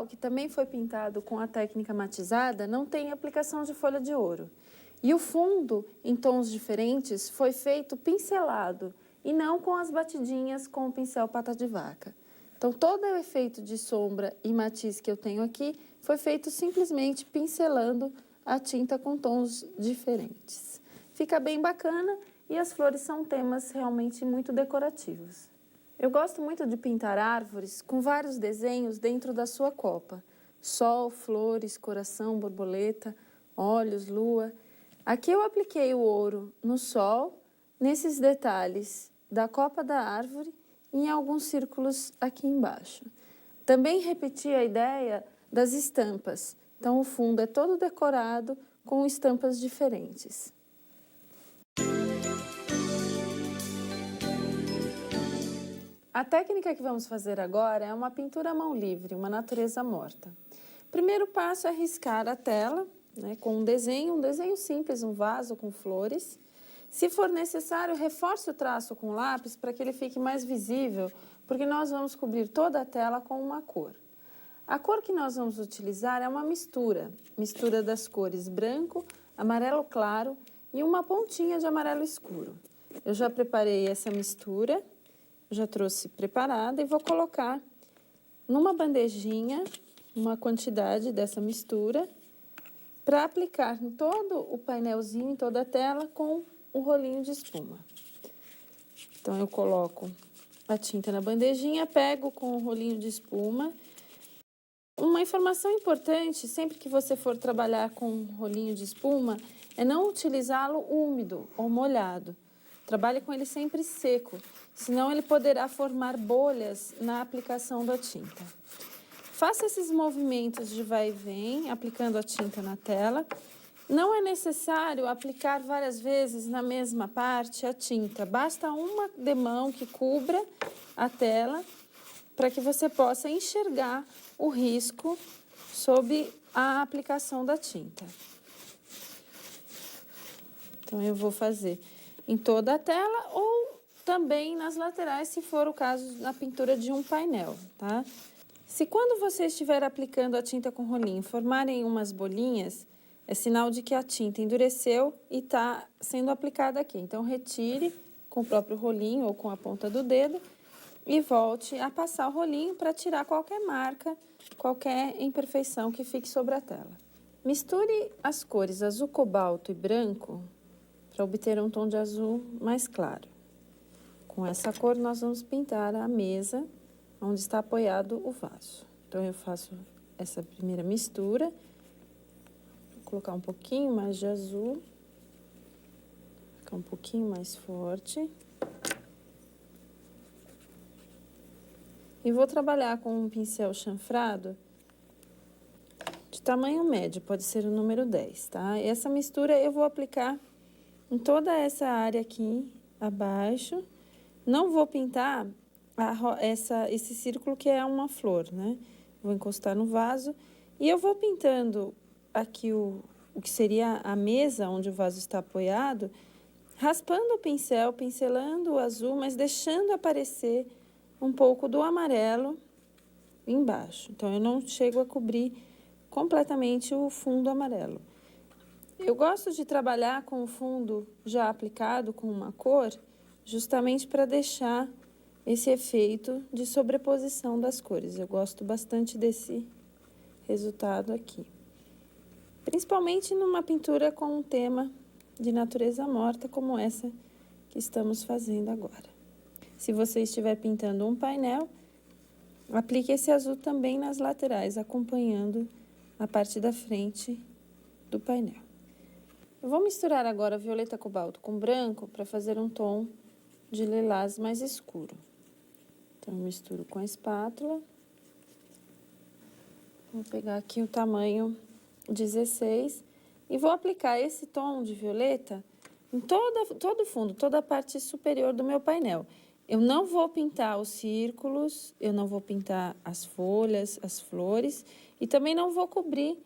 Que também foi pintado com a técnica matizada, não tem aplicação de folha de ouro. E o fundo, em tons diferentes, foi feito pincelado e não com as batidinhas com o pincel pata de vaca. Então, todo o efeito de sombra e matiz que eu tenho aqui foi feito simplesmente pincelando a tinta com tons diferentes. Fica bem bacana e as flores são temas realmente muito decorativos. Eu gosto muito de pintar árvores com vários desenhos dentro da sua copa. Sol, flores, coração, borboleta, olhos, lua. Aqui eu apliquei o ouro no sol, nesses detalhes da copa da árvore e em alguns círculos aqui embaixo. Também repeti a ideia das estampas. Então o fundo é todo decorado com estampas diferentes. A técnica que vamos fazer agora é uma pintura à mão livre, uma natureza morta. Primeiro passo é riscar a tela, com um desenho simples, um vaso com flores. Se for necessário, reforce o traço com lápis para que ele fique mais visível, porque nós vamos cobrir toda a tela com uma cor. A cor que nós vamos utilizar é uma mistura das cores branco, amarelo claro e uma pontinha de amarelo escuro. Eu já preparei essa mistura. Já trouxe preparada e vou colocar numa bandejinha uma quantidade dessa mistura para aplicar em todo o painelzinho, em toda a tela, com o rolinho de espuma. Então, eu coloco a tinta na bandejinha, pego com o rolinho de espuma. Uma informação importante, sempre que você for trabalhar com rolinho de espuma, é não utilizá-lo úmido ou molhado. Trabalhe com ele sempre seco, senão ele poderá formar bolhas na aplicação da tinta. Faça esses movimentos de vai e vem, aplicando a tinta na tela. Não é necessário aplicar várias vezes na mesma parte a tinta. Basta uma demão que cubra a tela para que você possa enxergar o risco sob a aplicação da tinta. Então, eu vou fazer em toda a tela ou também nas laterais, se for o caso na pintura de um painel, tá? Se quando você estiver aplicando a tinta com rolinho formarem umas bolinhas, é sinal de que a tinta endureceu e está sendo aplicada aqui. Então, retire com o próprio rolinho ou com a ponta do dedo e volte a passar o rolinho para tirar qualquer marca, qualquer imperfeição que fique sobre a tela. Misture as cores azul cobalto e branco para obter um tom de azul mais claro. Com essa cor, nós vamos pintar a mesa onde está apoiado o vaso. Então, eu faço essa primeira mistura. Vou colocar um pouquinho mais de azul. Ficar um pouquinho mais forte. E vou trabalhar com um pincel chanfrado de tamanho médio, pode ser o número 10, tá? Essa mistura eu vou aplicar em toda essa área aqui abaixo. Não vou pintar esse círculo que é uma flor, né? Vou encostar no vaso e eu vou pintando aqui o que seria a mesa onde o vaso está apoiado, raspando o pincel, pincelando o azul, mas deixando aparecer um pouco do amarelo embaixo. Então, eu não chego a cobrir completamente o fundo amarelo. Eu gosto de trabalhar com o fundo já aplicado com uma cor, justamente para deixar esse efeito de sobreposição das cores. Eu gosto bastante desse resultado aqui. Principalmente numa pintura com um tema de natureza morta, como essa que estamos fazendo agora. Se você estiver pintando um painel, aplique esse azul também nas laterais, acompanhando a parte da frente do painel. Eu vou misturar agora violeta cobalto com branco para fazer um tom de lilás mais escuro. Então, eu misturo com a espátula. Vou pegar aqui o tamanho 16 e vou aplicar esse tom de violeta em todo o fundo, toda a parte superior do meu painel. Eu não vou pintar os círculos, eu não vou pintar as folhas, as flores e também não vou cobrir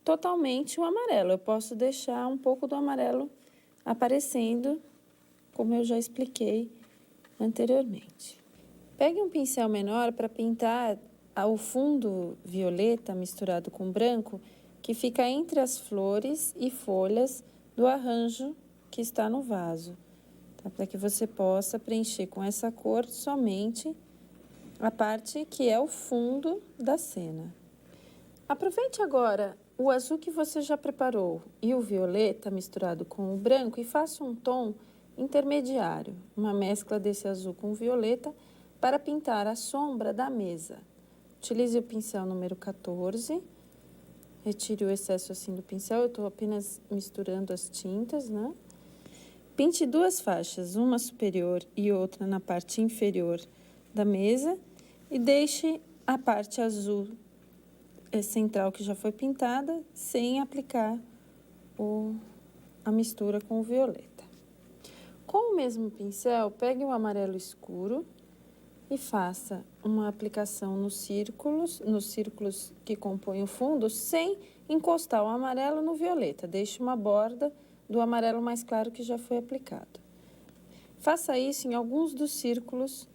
totalmente o amarelo. Eu posso deixar um pouco do amarelo aparecendo, como eu já expliquei anteriormente. Pegue um pincel menor para pintar o fundo violeta misturado com branco que fica entre as flores e folhas do arranjo que está no vaso, tá? Para que você possa preencher com essa cor somente a parte que é o fundo da cena. Aproveite agora o azul que você já preparou e o violeta misturado com o branco e faça um tom intermediário, uma mescla desse azul com o violeta para pintar a sombra da mesa. Utilize o pincel número 14, retire o excesso assim do pincel, eu estou apenas misturando as tintas, né? Pinte 2 faixas, uma superior e outra na parte inferior da mesa e deixe a parte azul central que já foi pintada sem aplicar a mistura com o violeta. Com o mesmo pincel, pegue o amarelo escuro e faça uma aplicação nos círculos que compõem o fundo, sem encostar o amarelo no violeta. Deixe uma borda do amarelo mais claro que já foi aplicado. Faça isso em alguns dos círculos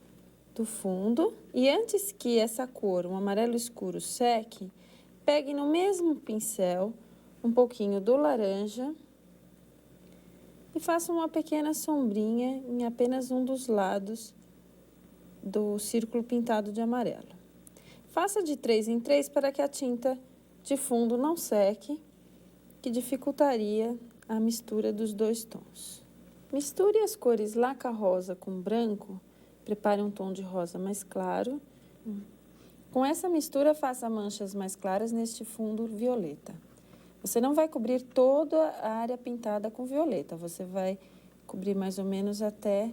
do fundo e antes que essa cor, um amarelo escuro, seque, pegue no mesmo pincel um pouquinho do laranja e faça uma pequena sombrinha em apenas um dos lados do círculo pintado de amarelo. Faça de 3 em 3 para que a tinta de fundo não seque, que dificultaria a mistura dos dois tons. Misture as cores laca rosa com branco, prepare um tom de rosa mais claro. Com essa mistura, faça manchas mais claras neste fundo violeta. Você não vai cobrir toda a área pintada com violeta, você vai cobrir mais ou menos até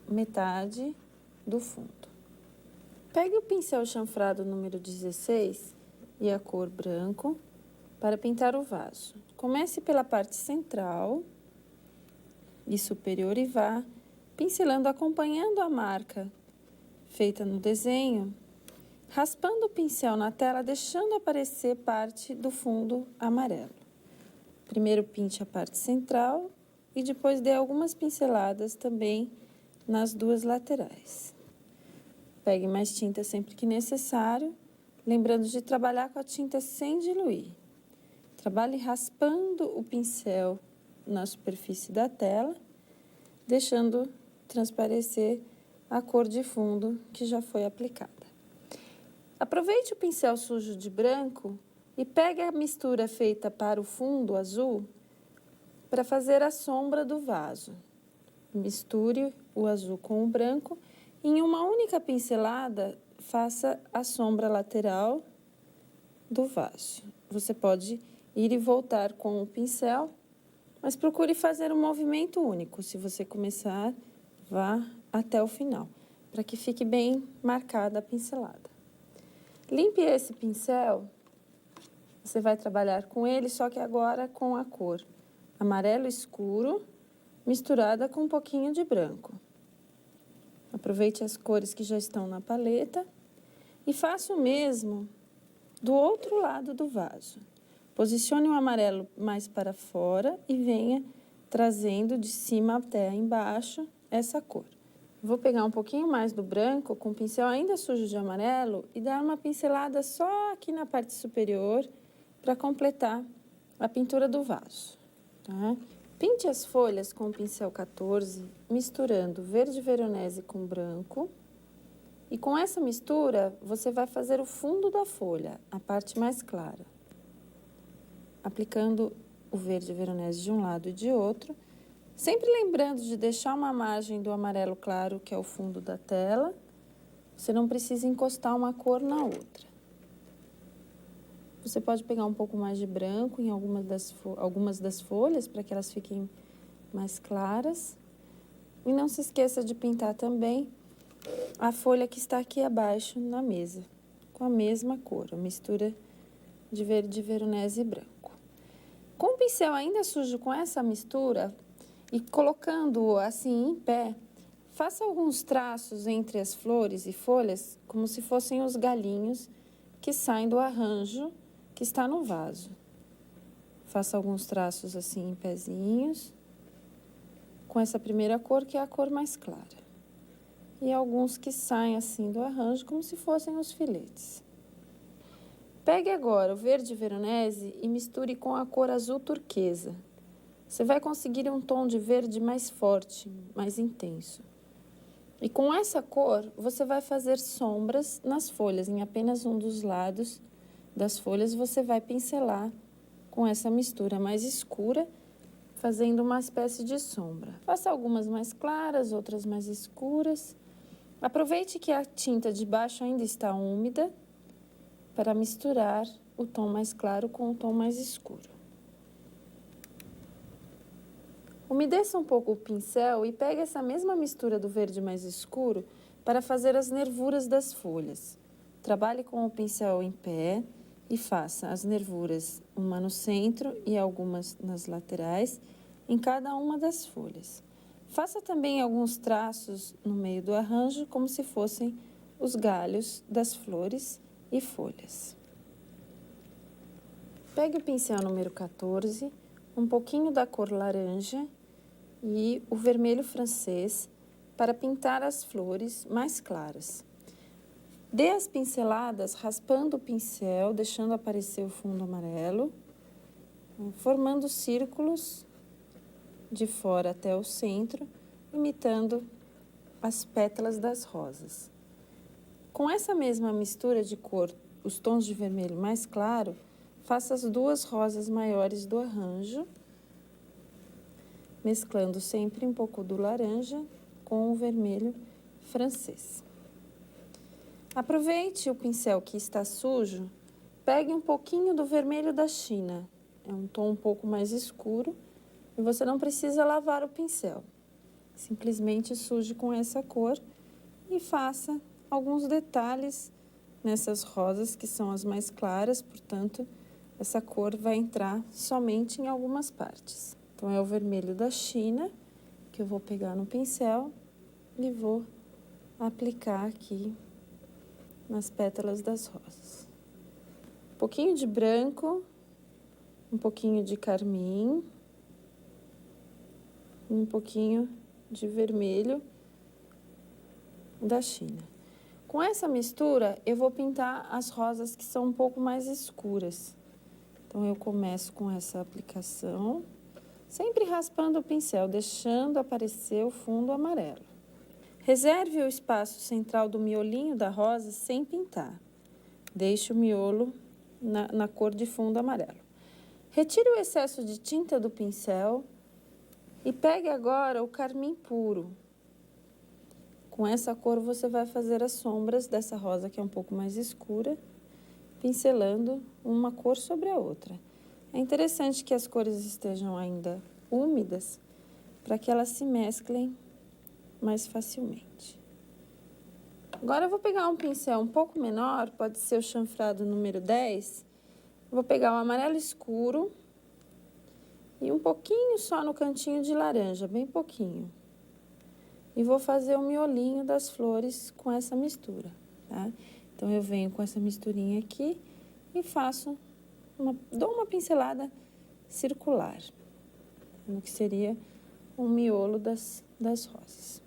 metade do fundo. Pegue o pincel chanfrado número 16 e a cor branco para pintar o vaso. Comece pela parte central e superior e vá pincelando, acompanhando a marca feita no desenho, raspando o pincel na tela, deixando aparecer parte do fundo amarelo. Primeiro pinte a parte central e depois dê algumas pinceladas também nas duas laterais. Pegue mais tinta sempre que necessário, lembrando de trabalhar com a tinta sem diluir. Trabalhe raspando o pincel na superfície da tela, deixando transparecer a cor de fundo que já foi aplicada. Aproveite o pincel sujo de branco e pegue a mistura feita para o fundo azul para fazer a sombra do vaso. Misture o azul com o branco e em uma única pincelada faça a sombra lateral do vaso. Você pode ir e voltar com o pincel, mas procure fazer um movimento único. Se você começar, vá até o final, para que fique bem marcada a pincelada. Limpe esse pincel, você vai trabalhar com ele, só que agora com a cor amarelo escuro, misturada com um pouquinho de branco. Aproveite as cores que já estão na paleta e faça o mesmo do outro lado do vaso. Posicione o amarelo mais para fora e venha trazendo de cima até embaixo essa cor. Vou pegar um pouquinho mais do branco com o pincel ainda sujo de amarelo e dar uma pincelada só aqui na parte superior para completar a pintura do vaso, tá? Pinte as folhas com o pincel 14, misturando verde veronese com branco. E com essa mistura, você vai fazer o fundo da folha, a parte mais clara. Aplicando o verde veronese de um lado e de outro, sempre lembrando de deixar uma margem do amarelo claro, que é o fundo da tela. Você não precisa encostar uma cor na outra. Você pode pegar um pouco mais de branco em algumas das folhas, para que elas fiquem mais claras. E não se esqueça de pintar também a folha que está aqui abaixo na mesa, com a mesma cor, a mistura de verde veronese e branco. Com o pincel ainda sujo com essa mistura e colocando-o assim em pé, faça alguns traços entre as flores e folhas, como se fossem os galinhos que saem do arranjo que está no vaso. Faça alguns traços assim em pezinhos, com essa primeira cor, que é a cor mais clara. e alguns que saem assim do arranjo, como se fossem os filetes. Pegue agora o verde veronese e misture com a cor azul turquesa. Você vai conseguir um tom de verde mais forte, mais intenso. E com essa cor, você vai fazer sombras nas folhas, em apenas um dos lados das folhas você vai pincelar com essa mistura mais escura, fazendo uma espécie de sombra. Faça algumas mais claras, outras mais escuras. Aproveite que a tinta de baixo ainda está úmida para misturar o tom mais claro com o tom mais escuro. Umedeça um pouco o pincel e pegue essa mesma mistura do verde mais escuro para fazer as nervuras das folhas. Trabalhe com o pincel em pé e faça as nervuras, uma no centro e algumas nas laterais, em cada uma das folhas. Faça também alguns traços no meio do arranjo, como se fossem os galhos das flores e folhas. Pegue o pincel número 14, um pouquinho da cor laranja e o vermelho francês para pintar as flores mais claras. Dê as pinceladas raspando o pincel, deixando aparecer o fundo amarelo, formando círculos de fora até o centro, imitando as pétalas das rosas. Com essa mesma mistura de cor, os tons de vermelho mais claro, faça as duas rosas maiores do arranjo, mesclando sempre um pouco do laranja com o vermelho francês. Aproveite o pincel que está sujo, pegue um pouquinho do vermelho da China, é um tom um pouco mais escuro e você não precisa lavar o pincel. Simplesmente suje com essa cor e faça alguns detalhes nessas rosas que são as mais claras, portanto, essa cor vai entrar somente em algumas partes. Então, é o vermelho da China, que eu vou pegar no pincel e vou aplicar aqui nas pétalas das rosas. Um pouquinho de branco, um pouquinho de carmim, um pouquinho de vermelho da China. Com essa mistura, eu vou pintar as rosas que são um pouco mais escuras. Então, eu começo com essa aplicação, sempre raspando o pincel, deixando aparecer o fundo amarelo. Reserve o espaço central do miolinho da rosa sem pintar. Deixe o miolo na cor de fundo amarelo. Retire o excesso de tinta do pincel e pegue agora o carmim puro. Com essa cor você vai fazer as sombras dessa rosa que é um pouco mais escura, pincelando uma cor sobre a outra. É interessante que as cores estejam ainda úmidas para que elas se mesclem mais facilmente. Agora eu vou pegar um pincel um pouco menor, pode ser o chanfrado número 10. Vou pegar o amarelo escuro e um pouquinho só no cantinho de laranja, bem pouquinho. E vou fazer o miolinho das flores com essa mistura, tá? Então, eu venho com essa misturinha aqui e dou uma pincelada circular, no que seria um miolo das rosas.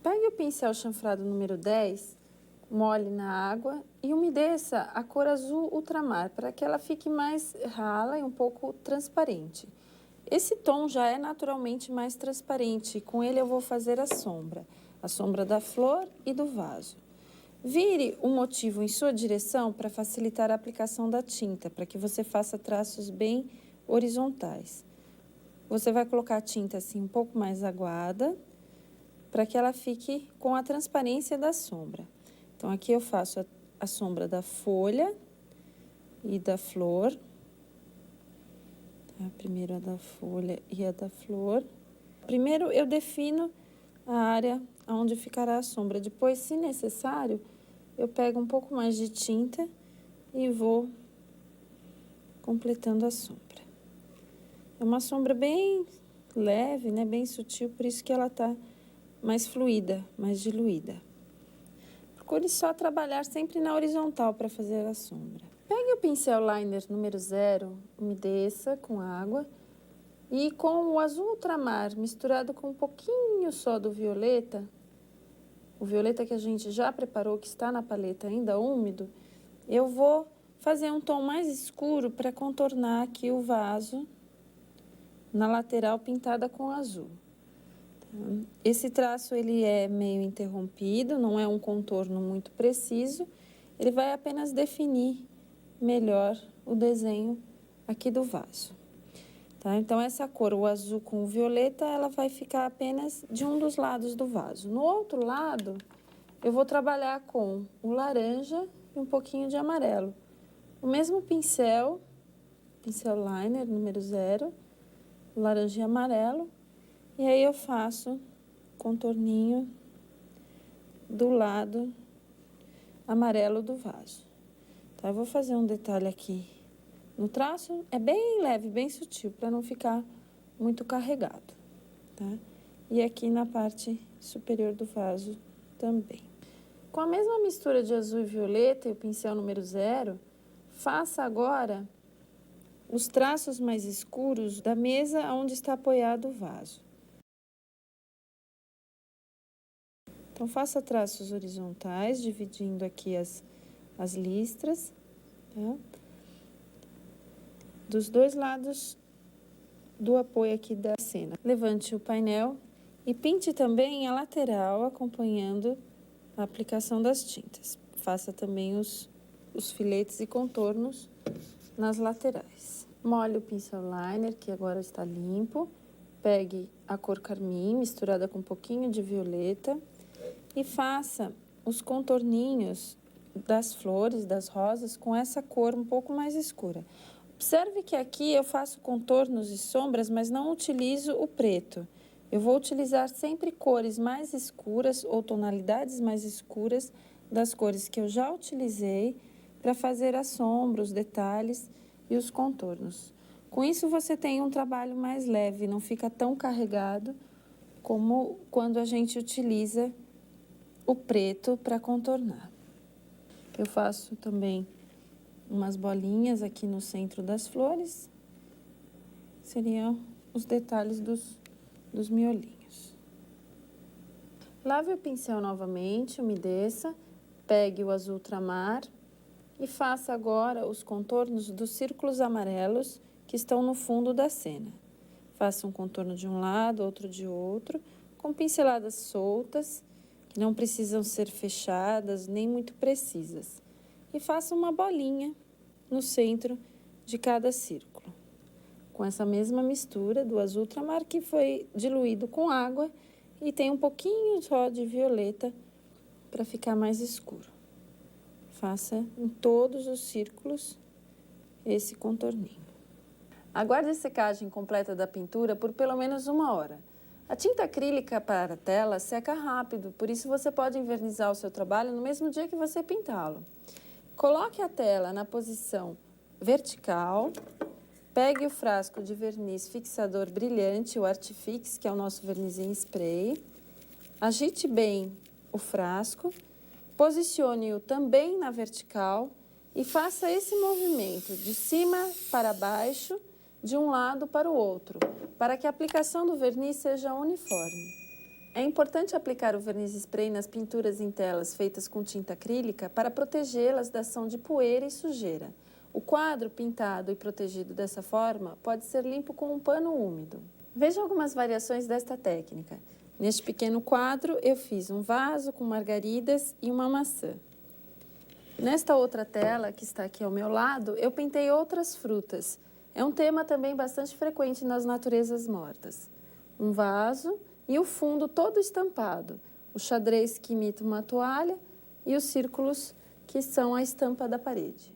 Pegue o pincel chanfrado número 10, molhe na água e umedeça a cor azul ultramar, para que ela fique mais rala e um pouco transparente. Esse tom já é naturalmente mais transparente e com ele eu vou fazer a sombra da flor e do vaso. Vire o motivo em sua direção para facilitar a aplicação da tinta, para que você faça traços bem horizontais. Você vai colocar a tinta assim um pouco mais aguada, para que ela fique com a transparência da sombra. Então, aqui eu faço a sombra da folha e da flor. Primeiro a da folha e a da flor. Primeiro eu defino a área onde ficará a sombra. Depois, se necessário, eu pego um pouco mais de tinta e vou completando a sombra. É uma sombra bem leve, né? Bem sutil, por isso que ela está mais fluida, mais diluída. Procure só trabalhar sempre na horizontal para fazer a sombra. Pegue o pincel liner número 0, umedeça com água e com o azul ultramar misturado com um pouquinho só do violeta, o violeta que a gente já preparou, que está na paleta ainda úmido, eu vou fazer um tom mais escuro para contornar aqui o vaso na lateral pintada com azul. Esse traço ele é meio interrompido, não é um contorno muito preciso, ele vai apenas definir melhor o desenho aqui do vaso. Tá? Então, essa cor, o azul com o violeta, ela vai ficar apenas de um dos lados do vaso. No outro lado, eu vou trabalhar com o laranja e um pouquinho de amarelo. O mesmo pincel liner número 0, laranja e amarelo, e aí eu faço contorninho do lado amarelo do vaso. Tá? Eu vou fazer um detalhe aqui no traço, é bem leve, bem sutil, para não ficar muito carregado, tá? E aqui na parte superior do vaso também. Com a mesma mistura de azul e violeta e o pincel número 0, faça agora os traços mais escuros da mesa onde está apoiado o vaso. Então, faça traços horizontais, dividindo aqui as listras, tá? Dos dois lados do apoio aqui da cena. Levante o painel e pinte também a lateral, acompanhando a aplicação das tintas. Faça também os filetes e contornos nas laterais. Molhe o pincel liner, que agora está limpo. Pegue a cor carmim, misturada com um pouquinho de violeta, e faça os contorninhos das flores, das rosas, com essa cor um pouco mais escura. Observe que aqui eu faço contornos e sombras, mas não utilizo o preto. Eu vou utilizar sempre cores mais escuras ou tonalidades mais escuras das cores que eu já utilizei para fazer a sombra, os detalhes e os contornos. Com isso, você tem um trabalho mais leve, não fica tão carregado como quando a gente utiliza o preto para contornar. Eu faço também umas bolinhas aqui no centro das flores, seriam os detalhes dos miolinhos. Lave o pincel novamente, umedeça, pegue o azul ultramar e faça agora os contornos dos círculos amarelos que estão no fundo da cena. Faça um contorno de um lado, outro de outro, com pinceladas soltas, que não precisam ser fechadas nem muito precisas. E faça uma bolinha no centro de cada círculo, com essa mesma mistura do azul ultramar que foi diluído com água e tem um pouquinho só de violeta para ficar mais escuro. Faça em todos os círculos esse contorninho. Aguarde a secagem completa da pintura por pelo menos 1 hora. A tinta acrílica para a tela seca rápido, por isso você pode envernizar o seu trabalho no mesmo dia que você pintá-lo. Coloque a tela na posição vertical, pegue o frasco de verniz fixador brilhante, o Artifix, que é o nosso verniz em spray, agite bem o frasco, posicione-o também na vertical e faça esse movimento de cima para baixo, de um lado para o outro, para que a aplicação do verniz seja uniforme. É importante aplicar o verniz spray nas pinturas em telas feitas com tinta acrílica para protegê-las da ação de poeira e sujeira. O quadro pintado e protegido dessa forma pode ser limpo com um pano úmido. Veja algumas variações desta técnica. Neste pequeno quadro, eu fiz um vaso com margaridas e uma maçã. Nesta outra tela, que está aqui ao meu lado, eu pintei outras frutas. É um tema também bastante frequente nas naturezas mortas. Um vaso e o fundo todo estampado, o xadrez que imita uma toalha e os círculos que são a estampa da parede.